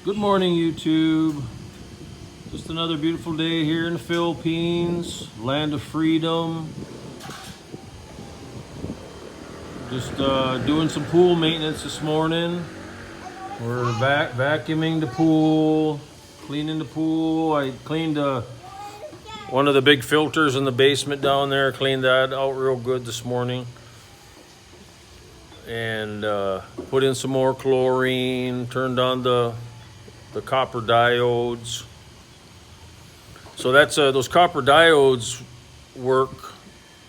Good morning, YouTube. Just another beautiful day here in the Philippines, land of freedom. Just doing some pool maintenance this morning. We're vacuuming the pool, cleaning the pool. I cleaned one of the big filters in the basement down there, cleaned that out real good this morning. And put in some more chlorine, turned on the copper diodes. So that's those copper diodes work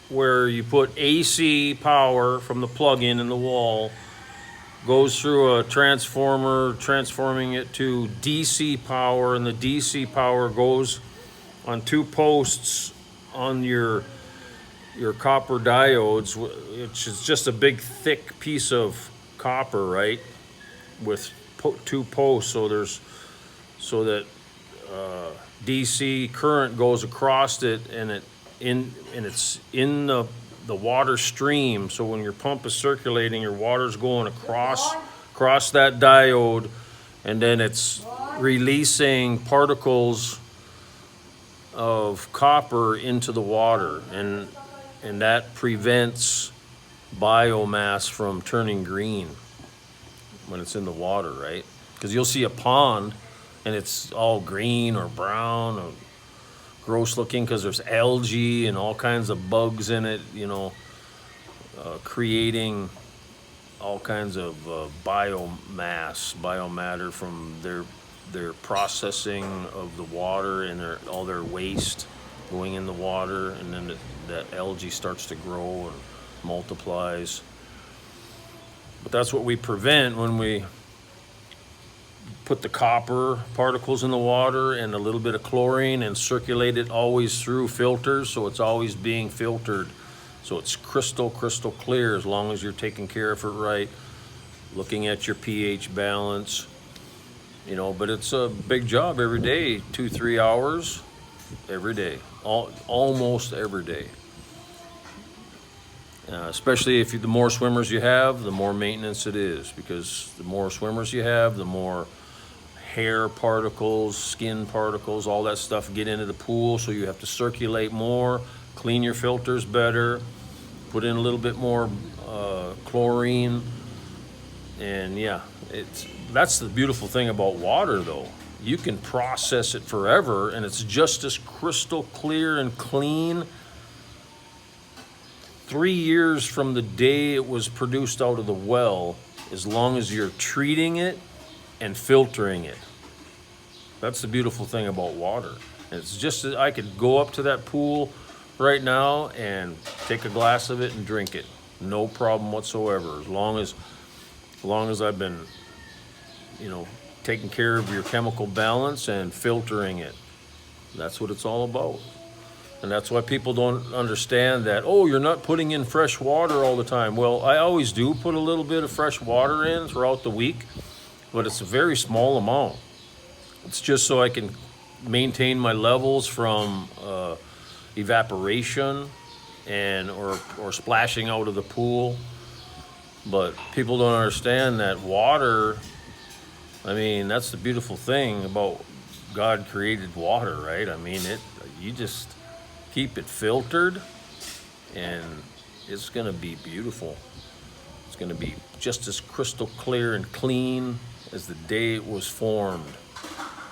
where you put AC power from the plug-in in the wall, goes through a transformer, transforming it to DC power, and the DC power goes on two posts on your copper diodes, which is just a big thick piece of copper, right, with two posts, so that DC current goes across it, and it's in the water stream. So when your pump is circulating, your water's going across that diode, and then it's releasing particles of copper into the water, and that prevents biomass from turning green when it's in the water, right? Because you'll see a pond and it's all green or brown or gross looking because there's algae and all kinds of bugs in it, creating all kinds of biomatter from their processing of the water and all their waste going in the water, and then that algae starts to grow and multiplies. But that's what we prevent when we put the copper particles in the water and a little bit of chlorine and circulate it always through filters, so it's always being filtered, so it's crystal clear, as long as you're taking care of it right, looking at your pH balance, but it's a big job every day, 2-3 hours every day, almost every day. Especially if the more swimmers you have, the more maintenance it is, because the more swimmers you have, the more hair particles, skin particles, all that stuff get into the pool, so you have to circulate more, clean your filters better, put in a little bit more chlorine, and yeah, that's the beautiful thing about water, though. You can process it forever, and it's just as crystal clear and clean 3 years from the day it was produced out of the well, as long as you're treating it and filtering it. That's the beautiful thing about water. It's just that I could go up to that pool right now and take a glass of it and drink it. No problem whatsoever, as long as I've been, taking care of your chemical balance and filtering it. That's what it's all about. And that's why people don't understand that, you're not putting in fresh water all the time. Well, I always do put a little bit of fresh water in throughout the week, but it's a very small amount. It's just so I can maintain my levels from evaporation or splashing out of the pool. But people don't understand that water, that's the beautiful thing about God created water, right? You just keep it filtered, and it's gonna be beautiful. It's gonna be just as crystal clear and clean as the day it was formed,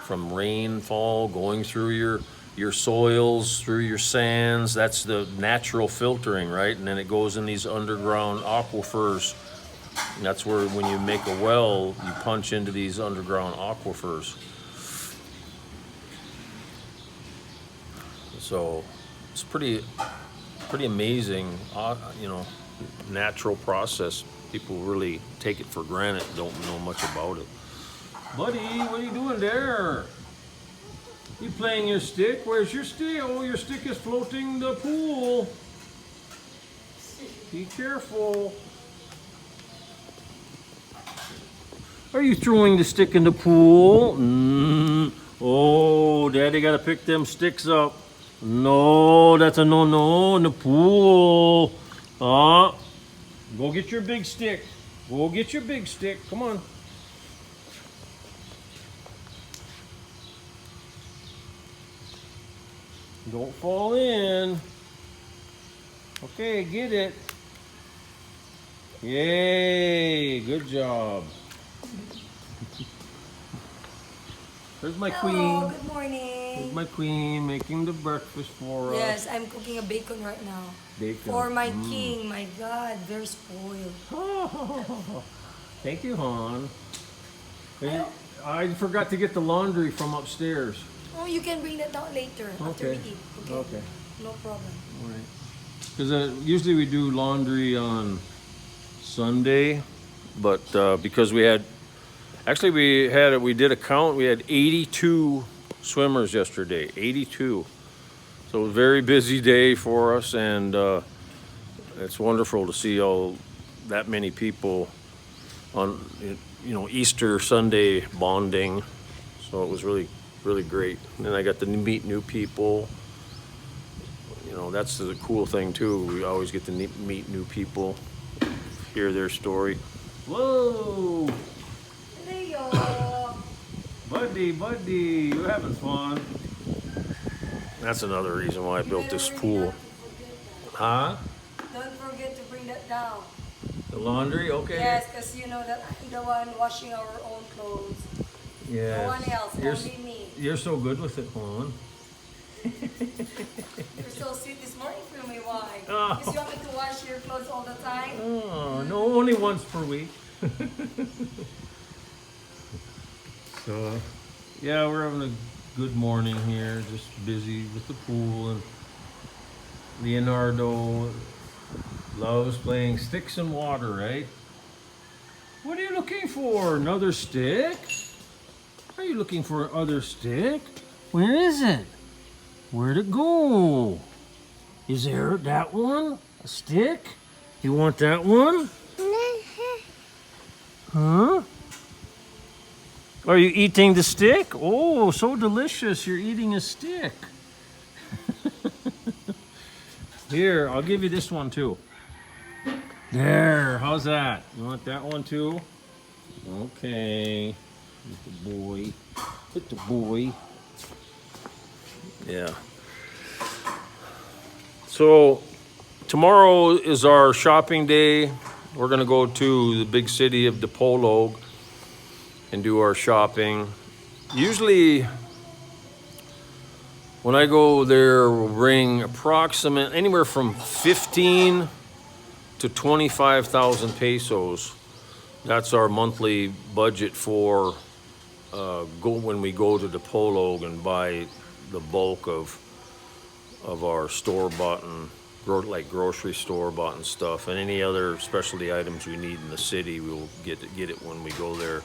from rainfall going through your soils, through your sands. That's the natural filtering, right? And then it goes in these underground aquifers. And that's where, when you make a well, you punch into these underground aquifers. So it's pretty amazing, natural process. People really take it for granted, don't know much about it. Buddy, what are you doing there? You playing your stick? Where's your stick? Oh, your stick is floating the pool. Be careful. Are you throwing the stick in the pool? Oh, Daddy gotta pick them sticks up. No, that's a no in the pool. Go get your big stick. Go get your big stick. Come on. Don't fall in. Okay, get it. Yay, good job. There's my Hello, queen. good morning. There's my queen making the breakfast for us. Yes, I'm cooking a bacon right now. Bacon. For my king, my God, they're spoiled. Thank you, hon. And I forgot to get the laundry from upstairs. Oh, you can bring that down later after we Okay. eat. Okay. No problem. All right. Because usually we do laundry on Sunday, but because we did a count. We had 82 swimmers yesterday. 82. So it was a very busy day for us, and it's wonderful to see all that many people on Easter Sunday bonding. So it was really really great. And then I got to meet new people. That's the cool thing too. We always get to meet new people, hear their story. Whoa, Leo. buddy, you having fun? That's another reason why I built this pool. Huh? Don't forget to bring that down. The laundry? Okay. Yes, because you know that I'm the one washing our own clothes. Yeah. No one else, only me. You're so good with it, hon. You're so sweet this morning for me. Why? Oh. Because you want me to wash your clothes all the time? Oh, no, only once per week. So, yeah, we're having a good morning here. Just busy with the pool, and Leonardo loves playing sticks and water, right? What are you looking for? Another stick? Are you looking for another stick? Where is it? Where'd it go? Is there that one? A stick? You want that one? Huh? Are you eating the stick? Oh, so delicious. You're eating a stick. Here, I'll give you this one too. There, how's that? You want that one too? Okay. Good boy. Good boy. Yeah. So, tomorrow is our shopping day. We're going to go to the big city of Dipolog and do our shopping. Usually, when I go there, we'll bring anywhere from 15 to 25,000 pesos. That's our monthly budget for when we go to Dipolog and buy the bulk of our store-bought and grocery store-bought and stuff, and any other specialty items we need in the city, we'll get it when we go there.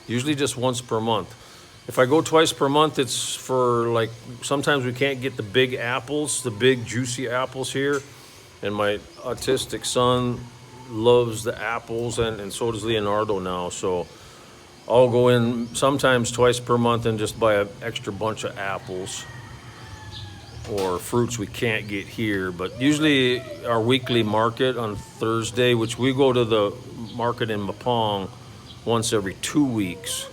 Usually just once per month. If I go twice per month, it's for sometimes we can't get the big apples, the big juicy apples here, and my autistic son loves the apples, and so does Leonardo now. So I'll go in sometimes twice per month and just buy an extra bunch of apples or fruits we can't get here. But usually our weekly market on Thursday, which we go to the market in Mapong once every 2 weeks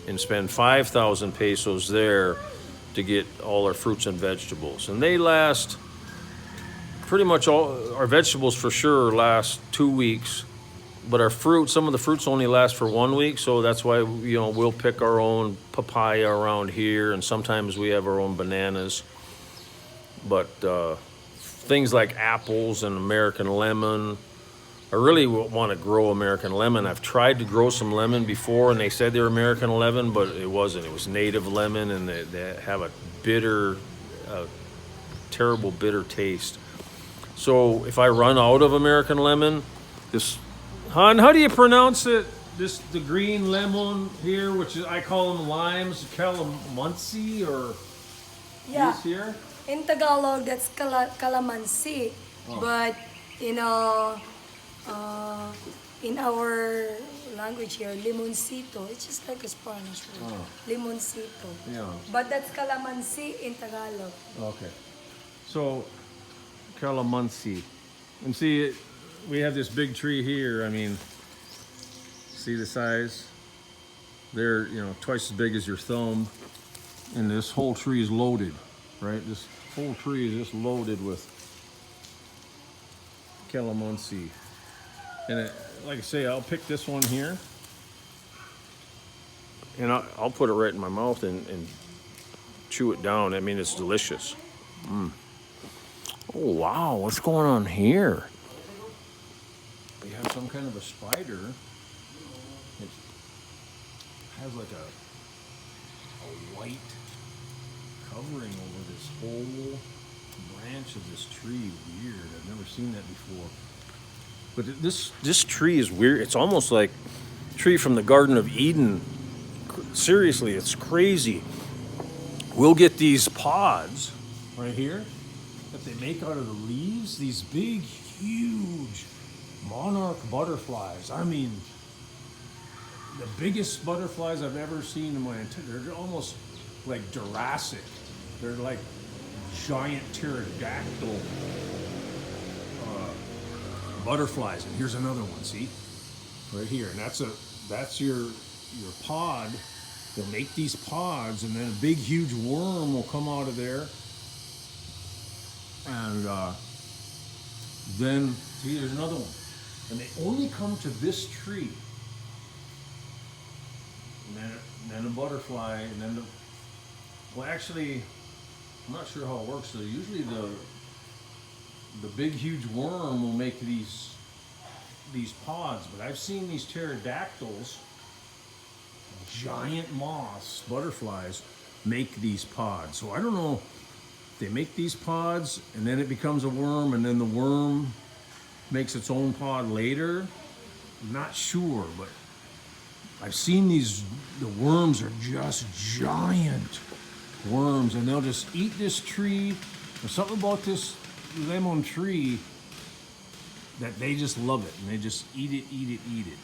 and spend 5,000 pesos there to get all our fruits and vegetables. And they last pretty much all our vegetables for sure last 2 weeks, but our fruit, some of the fruits only last for 1 week. So that's why, we'll pick our own papaya around here, and sometimes we have our own bananas. But things like apples and American lemon, I really want to grow American lemon. I've tried to grow some lemon before, and they said they were American lemon, but it wasn't. It was native lemon, and they have a bitter, terrible bitter taste. So if I run out of American lemon, hon, how do you pronounce it? The green lemon here, which I call them limes, calamansi, or Yeah. this here? In Tagalog, that's calamansi. Oh. But, in our language here, limoncito. It's just like a Spanish word. Oh. Limoncito. Yeah. But that's calamansi in Tagalog. Okay. So, calamansi. And see, we have this big tree here. I mean, see the size? They're, twice as big as your thumb. And this whole tree is loaded, right? Full tree is just loaded with calamansi. And like I say, I'll pick this one here. And I'll put it right in my mouth and chew it down. I mean, it's delicious. Oh, wow. What's going on here? We have some kind of a spider. It has like a white covering over this whole branch of this tree. Weird. I've never seen that before. But this tree is weird. It's almost like a tree from the Garden of Eden. Seriously, it's crazy. We'll get these pods right here that they make out of the leaves. These big, huge monarch butterflies. I mean, the biggest butterflies I've ever seen in my entire. They're almost like Jurassic. They're like giant pterodactyl butterflies. And here's another one. See, right here. And that's your pod. They'll make these pods, and then a big, huge worm will come out of there. And then, see, there's another one. And they only come to this tree. And then a butterfly, and then well, actually, I'm not sure how it works. So usually the big, huge worm will make these pods. But I've seen these pterodactyls, giant moths, butterflies, make these pods. So I don't know if they make these pods and then it becomes a worm and then the worm makes its own pod later. I'm not sure, but I've seen the worms are just giant worms, and they'll just eat this tree. There's something about this lemon tree that they just love it, and they just eat it.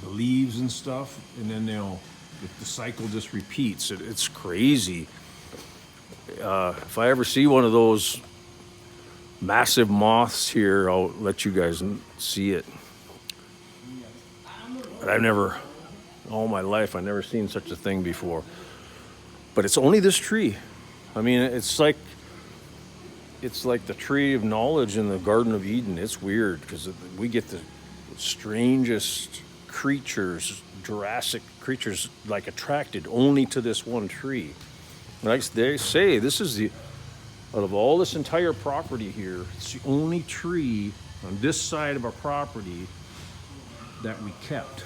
The leaves and stuff, and then the cycle just repeats. It's crazy. If I ever see one of those massive moths here, I'll let you guys see it. But all my life, I've never seen such a thing before. But it's only this tree. I mean, it's like the tree of knowledge in the Garden of Eden. It's weird because we get the strangest creatures, Jurassic creatures, like attracted only to this one tree. Like they say, this is out of all this entire property here, it's the only tree on this side of our property that we kept.